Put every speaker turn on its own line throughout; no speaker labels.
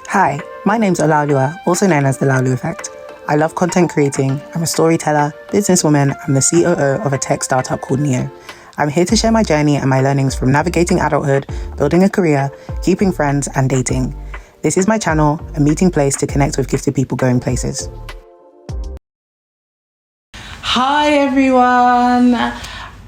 Hi, my name's Olalua, also known as the Laulu Effect. I love content creating, I'm a storyteller, businesswoman, and the COO of a tech startup called Neo. I'm here to share my journey and my learnings from navigating adulthood, building a career, keeping friends, and dating. This is my channel, a meeting place to connect with gifted people going places.
Hi everyone,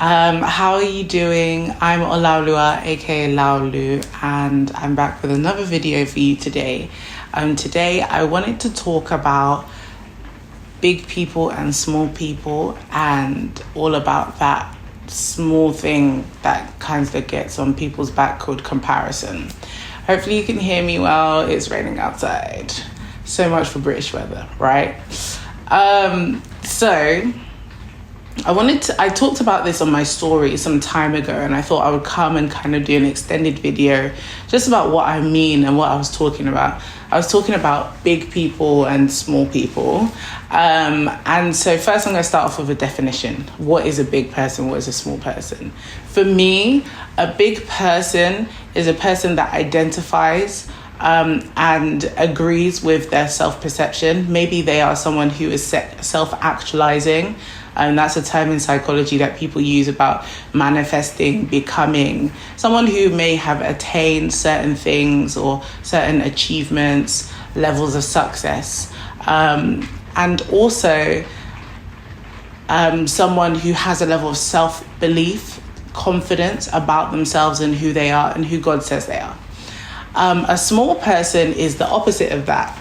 how are you doing? I'm Olalua, aka Laulu, and I'm back with another video for you today. Today I wanted to talk about big people and small people and all about that small thing that kind of gets on people's back called comparison. Hopefully you can hear me well. It's raining outside. So much for British weather, right? So I talked about this on my story some time ago, and I thought I would come and kind of do an extended video just about what I mean and what I was talking about. I was talking about big people and small people. And so first I'm going to start off with a definition. What is a big person? What is a small person? For me, a big person is a person that identifies and agrees with their self-perception. Maybe they are someone who is self-actualizing. And that's a term in psychology that people use about manifesting, becoming. Someone who may have attained certain things or certain achievements, levels of success. And also someone who has a level of self-belief, confidence about themselves and who they are and who God says they are. A small person is the opposite of that.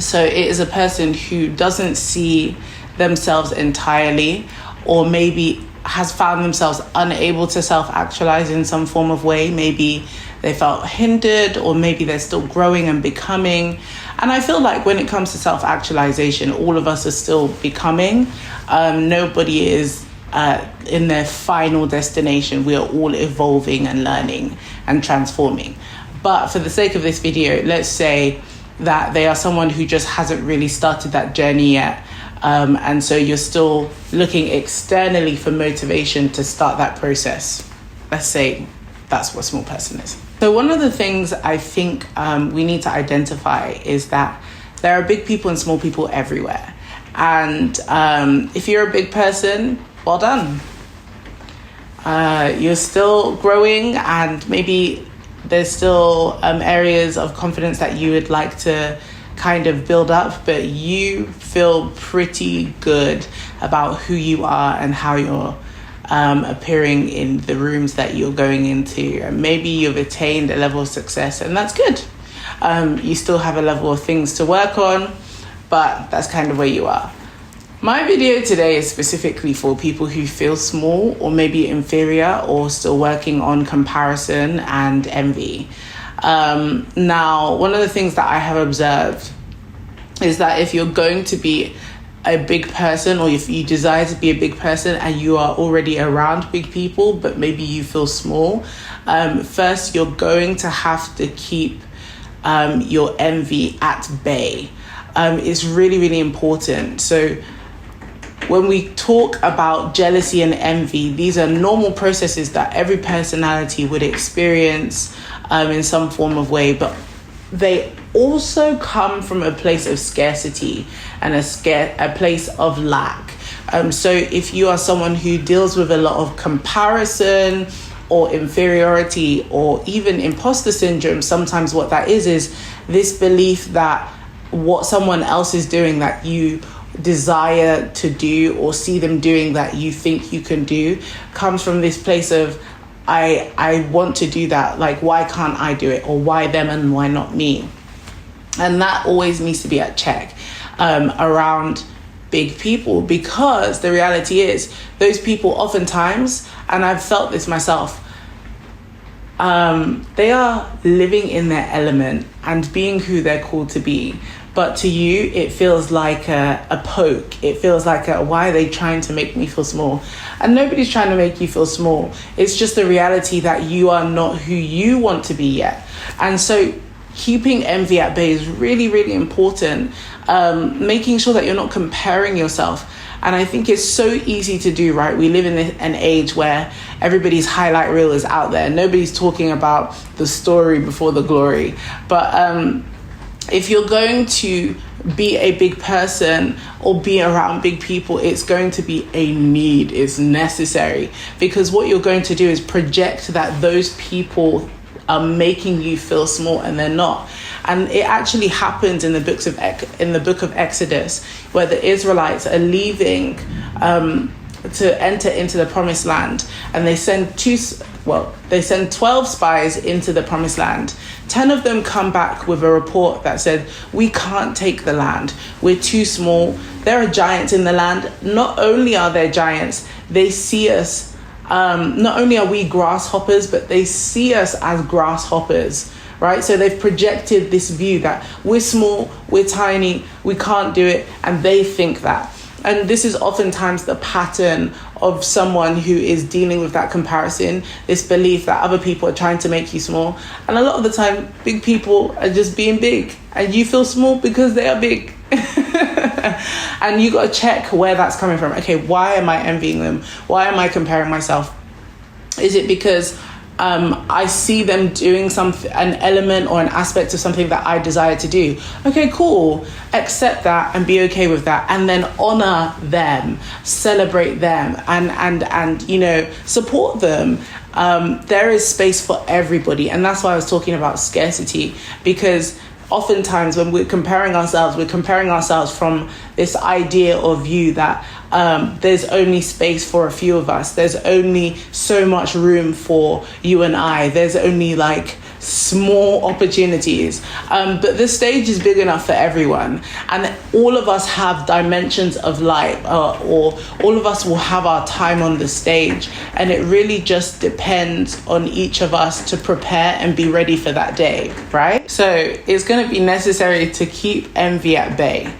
So it is a person who doesn't see themselves entirely, or maybe has found themselves unable to self-actualize in some form of way. Maybe they felt hindered, or maybe they're still growing and becoming. And I feel like when it comes to self-actualization, all of us are still becoming. Nobody is in their final destination. We are all evolving and learning and transforming. But for the sake of this video, let's say that they are someone who just hasn't really started that journey yet. And so you're still looking externally for motivation to start that process. Let's say that's what a small person is. So one of the things I think we need to identify is that there are big people and small people everywhere. And if you're a big person, well done. You're still growing, and maybe there's still areas of confidence that you would like to kind of build up, but you feel pretty good about who you are and how you're appearing in the rooms that you're going into. And maybe you've attained a level of success, and that's good. You still have a level of things to work on, but that's kind of where you are. My video today is specifically for people who feel small or maybe inferior, or still working on comparison and envy. Now, one of the things that I have observed is that if you're going to be a big person, or if you desire to be a big person and you are already around big people, but maybe you feel small, first you're going to have to keep your envy at bay. It's really, really important. So when we talk about jealousy and envy, these are normal processes that every personality would experience in some form of way, but they also come from a place of scarcity and a place of lack. So if you are someone who deals with a lot of comparison or inferiority or even imposter syndrome, sometimes what that is this belief that what someone else is doing that you desire to do, or see them doing that you think you can do, comes from this place of I want to do that, like why can't I do it, or why them and why not me? And that always needs to be at check around big people, because the reality is those people oftentimes, and I've felt this myself, they are living in their element and being who they're called to be. But to you, it feels like a poke. It feels like why are they trying to make me feel small? And nobody's trying to make you feel small. It's just the reality that you are not who you want to be yet. And so keeping envy at bay is really, really important. Making sure that you're not comparing yourself. And I think it's so easy to do, right? We live in an age where everybody's highlight reel is out there. Nobody's talking about the story before the glory. But if you're going to be a big person or be around big people, it's going to be a need, it's necessary, because what you're going to do is project that those people are making you feel small, and they're not. And it actually happens in the book of Exodus, where the Israelites are leaving to enter into the promised land, and they send 12 spies into the promised land. 10 of them come back with a report that said, we can't take the land, we're too small, there are giants in the land. Not only are there giants, they see us, not only are we grasshoppers, but they see us as grasshoppers, right? So they've projected this view that we're small, we're tiny, we can't do it, and they think that. And this is oftentimes the pattern of someone who is dealing with that comparison, this belief that other people are trying to make you small. And a lot of the time, big people are just being big, and you feel small because they are big. And you got to check where that's coming from. Okay, why am I envying them? Why am I comparing myself? Is it because I see them doing an element or an aspect of something that I desire to do? Okay, cool. Accept that and be okay with that, and then honor them, celebrate them, and support them. There is space for everybody, and that's why I was talking about scarcity, because oftentimes when we're comparing ourselves from this idea or view that there's only space for a few of us. There's only so much room for you and I. There's only like small opportunities. But the stage is big enough for everyone. And all of us have dimensions of light, or all of us will have our time on the stage. And it really just depends on each of us to prepare and be ready for that day, right? So it's going to be necessary to keep envy at bay.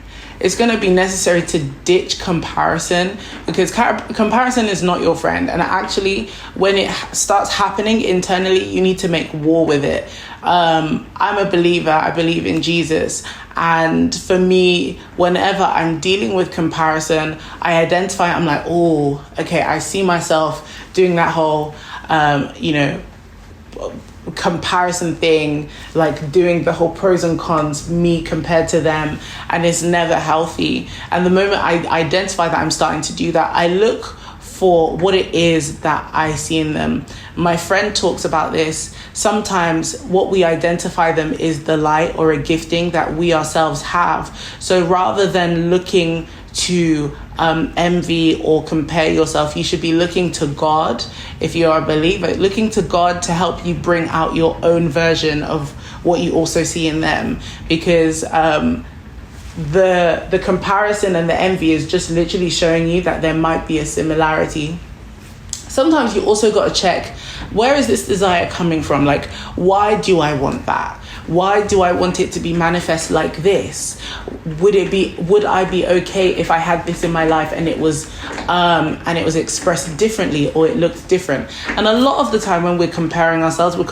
It's going to be necessary to ditch comparison, because comparison is not your friend. And actually, when it starts happening internally, you need to make war with it. I'm a believer. I believe in Jesus. And for me, whenever I'm dealing with comparison, I identify, I'm like, oh, okay, I see myself doing that whole, comparison thing, like doing the whole pros and cons, me compared to them, and it's never healthy. And the moment I identify that I'm starting to do that, I look for what it is that I see in them. My friend talks about this. Sometimes what we identify them is the light or a gifting that we ourselves have. So rather than looking to envy or compare yourself, you should be looking to God. If you're a believer, looking to God to help you bring out your own version of what you also see in them, because the comparison and the envy is just literally showing you that there might be a similarity. Sometimes you also got to check, where is this desire coming from? Like, why do I want that? Why do I want it to be manifest like this? Would I be okay if I had this in my life and it was expressed differently, or it looked different? And a lot of the time when we're comparing ourselves with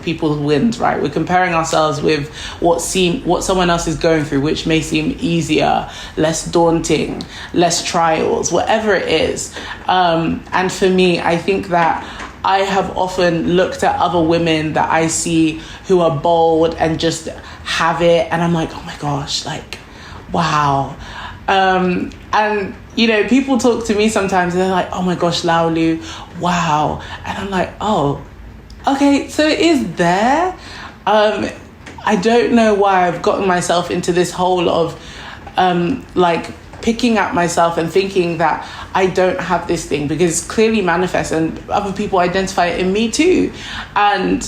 people's wins, right? We're comparing ourselves with what someone else is going through, which may seem easier, less daunting, less trials, whatever it is. And for me, I think that I have often looked at other women that I see who are bold and just have it, and I'm like, oh my gosh, like, wow. And people talk to me sometimes and they're like, oh my gosh, Laulu, wow. And I'm like, oh, okay, so it is there. I don't know why I've gotten myself into this hole of picking at myself and thinking that I don't have this thing, because it's clearly manifest and other people identify it in me too. And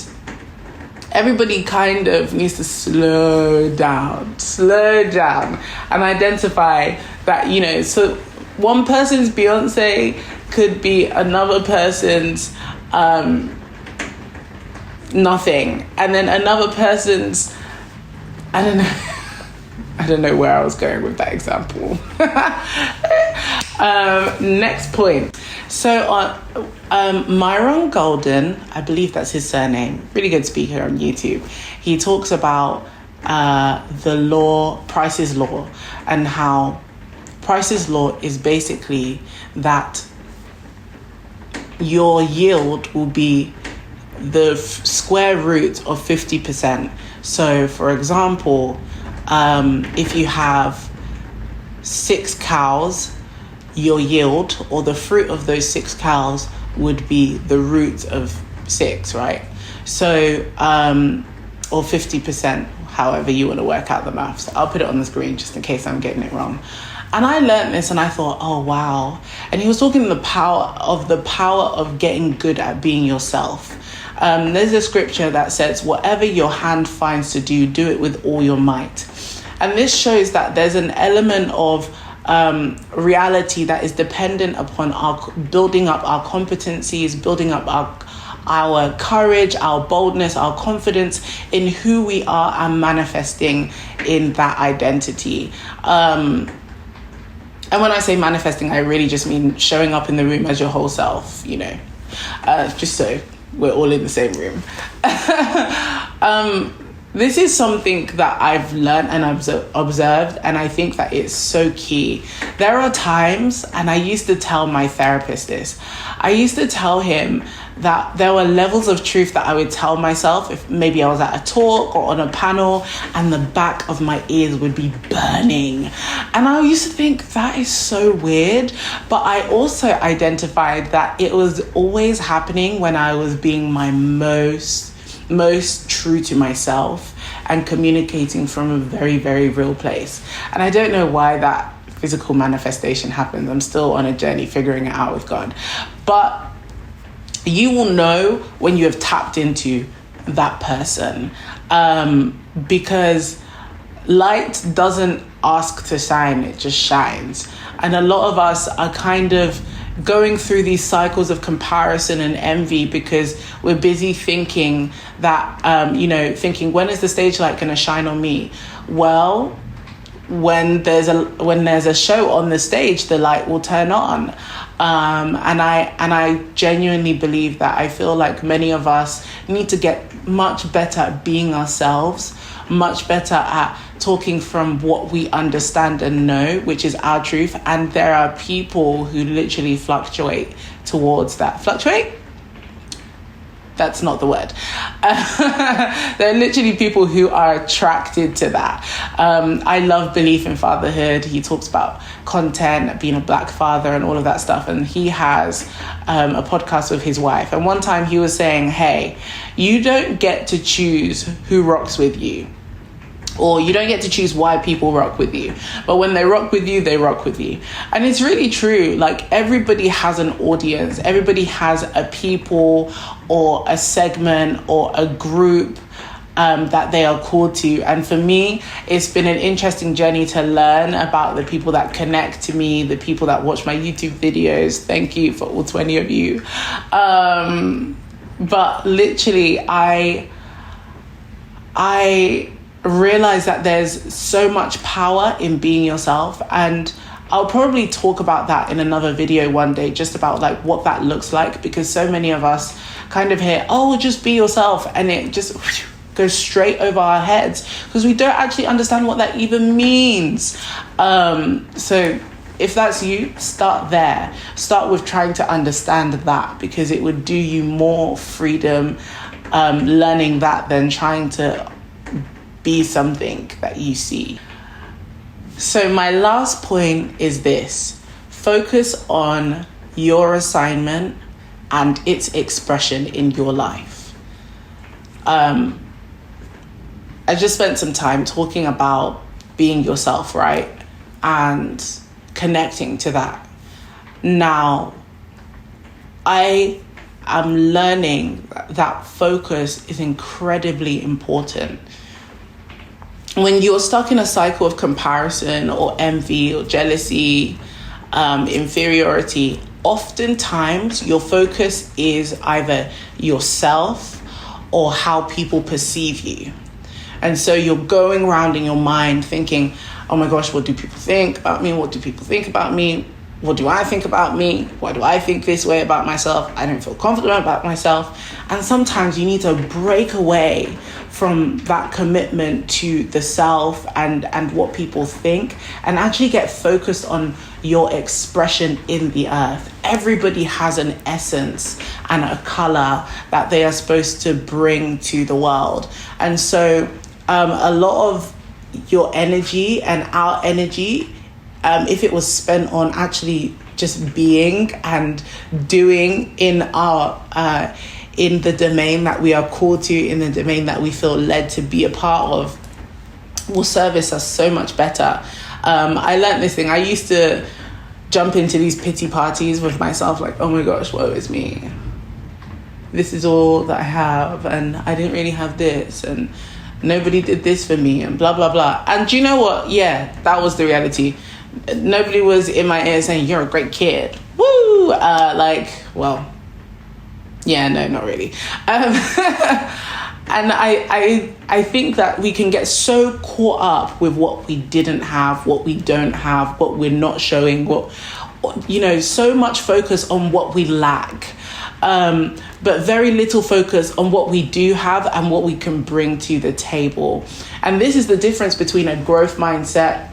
everybody kind of needs to slow down and identify that, so one person's Beyonce could be another person's nothing. And then another person's, I don't know where I was going with that example. Next point. So Myron Golden, I believe that's his surname, really good speaker on YouTube. He talks about the law, Price's law, and how Price's law is basically that your yield will be the square root of 50%. So, for example, if you have 6 cows, your yield or the fruit of those 6 cows would be the root of 6, right? So, or 50%, however you want to work out the maths. I'll put it on the screen just in case I'm getting it wrong. And I learned this and I thought, oh, wow. And he was talking the power of getting good at being yourself. There's a scripture that says, whatever your hand finds to do, do it with all your might. And this shows that there's an element of reality that is dependent upon our building up our competencies, building up our courage, our boldness, our confidence in who we are and manifesting in that identity. And when I say manifesting, I really just mean showing up in the room as your whole self, just so we're all in the same room. This is something that I've learned and observed, and I think that it's so key. There are times, and I used to tell my therapist this, I used to tell him that there were levels of truth that I would tell myself if maybe I was at a talk or on a panel and the back of my ears would be burning. And I used to think that is so weird. But I also identified that it was always happening when I was being my most true to myself and communicating from a very, very real place. And I don't know why that physical manifestation happens. I'm still on a journey figuring it out with God. But you will know when you have tapped into that person, because light doesn't ask to shine, it just shines. And a lot of us are kind of going through these cycles of comparison and envy because we're busy thinking that, thinking, when is the stage light going to shine on me? Well, when there's a show on the stage, the light will turn on. And I genuinely believe that. I feel like many of us need to get much better at being ourselves, much better at talking from what we understand and know, which is our truth. And there are people who literally fluctuate towards that. Fluctuate? That's not the word. There are literally people who are attracted to that. I love Belief in Fatherhood. He talks about content, being a Black father and all of that stuff. And he has a podcast with his wife. And one time he was saying, hey, you don't get to choose who rocks with you. Or you don't get to choose why people rock with you. But when they rock with you, they rock with you. And it's really true. Like, everybody has an audience. Everybody has a people or a segment or a group that they are called to. And for me, it's been an interesting journey to learn about the people that connect to me, the people that watch my YouTube videos. Thank you for all 20 of you. But literally, I realize that there's so much power in being yourself, and I'll probably talk about that in another video one day, just about like what that looks like, because so many of us kind of hear, oh, just be yourself, and it just goes straight over our heads because we don't actually understand what that even means. So if that's you, start there. Start with trying to understand that, because it would do you more freedom learning that than trying to be something that you see. So my last point is this: focus on your assignment and its expression in your life. I just spent some time talking about being yourself, right? And connecting to that. Now, I am learning that focus is incredibly important. When you're stuck in a cycle of comparison or envy or jealousy, inferiority, oftentimes your focus is either yourself or how people perceive you. And so you're going around in your mind thinking, oh my gosh, what do people think about me? What do people think about me? What do I think about me? Why do I think this way about myself? I don't feel confident about myself. And sometimes you need to break away from that commitment to the self and what people think, and actually get focused on your expression in the earth. Everybody has an essence and a color that they are supposed to bring to the world. And so a lot of your energy and our energy, if it was spent on actually just being and doing in in the domain that we are called to, in the domain that we feel led to be a part of, will service us so much better. I learned this thing. I used to jump into these pity parties with myself, like, oh my gosh, woe is me. This is all that I have, and I didn't really have this, and nobody did this for me, and blah, blah, blah. And do you know what? Yeah, that was the reality. Nobody was in my ear saying, you're a great kid. Woo! Well, yeah, no, not really. And I think that we can get so caught up with what we didn't have, what we don't have, what we're not showing, so much focus on what we lack, but very little focus on what we do have and what we can bring to the table. And this is the difference between a growth mindset.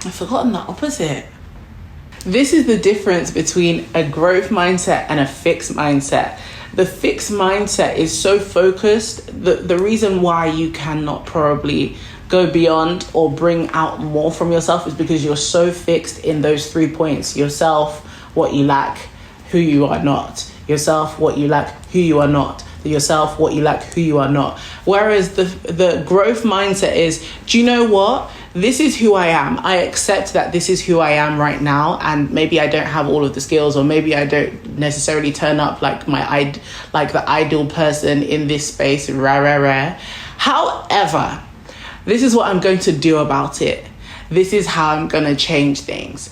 I've forgotten the opposite. This is the difference between a growth mindset and a fixed mindset. The fixed mindset is so focused. The reason why you cannot probably go beyond or bring out more from yourself is because you're so fixed in those 3 points. Yourself, what you lack, who you are not. Yourself, what you lack, who you are not. Yourself, what you lack, who you are not. Whereas the growth mindset is, do you know what? This is who I am. I accept that this is who I am right now, and maybe I don't have all of the skills, or maybe I don't necessarily turn up like the ideal person in this space. Rare. However, this is what I'm going to do about it. This is how I'm going to change things.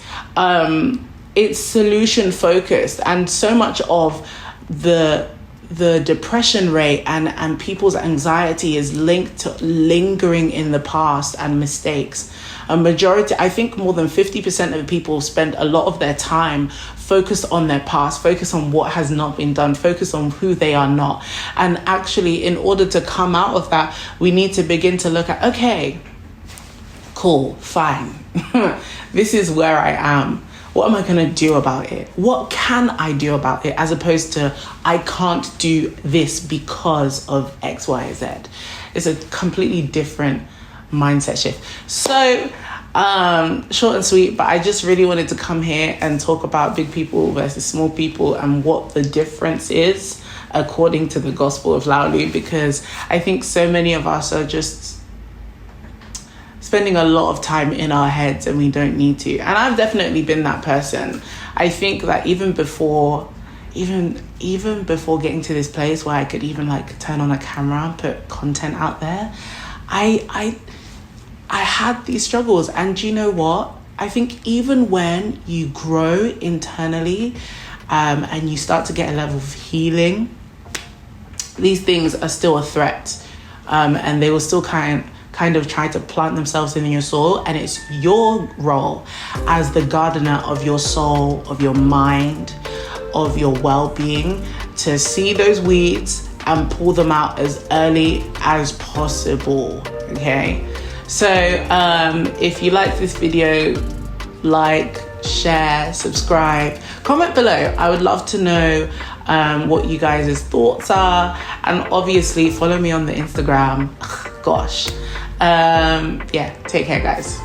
It's solution focused, and so much of the depression rate and people's anxiety is linked to lingering in the past and mistakes. A majority, I think more than 50% of people spend a lot of their time focused on their past, focused on what has not been done, focused on who they are not. And actually, in order to come out of that, we need to begin to look at, okay, cool, fine. This is where I am. What am I going to do about it? What can I do about it? As opposed to, I can't do this because of X, Y, Z. It's a completely different mindset shift. So, short and sweet, but I just really wanted to come here and talk about big people versus small people and what the difference is according to the gospel of Laulu, because I think so many of us are just spending a lot of time in our heads and we don't need to. And I've definitely been that person. I think that even before getting to this place where I could even turn on a camera and put content out there, I had these struggles. And do you know what? I think even when you grow internally and you start to get a level of healing, these things are still a threat, and they will still kind of try to plant themselves in your soul. And it's your role as the gardener of your soul, of your mind, of your well-being, to see those weeds and pull them out as early as possible. Okay, so if you like this video, like, share, subscribe, comment below. I would love to know what you guys' thoughts are, and obviously follow me on the Instagram. Gosh. Take care, guys.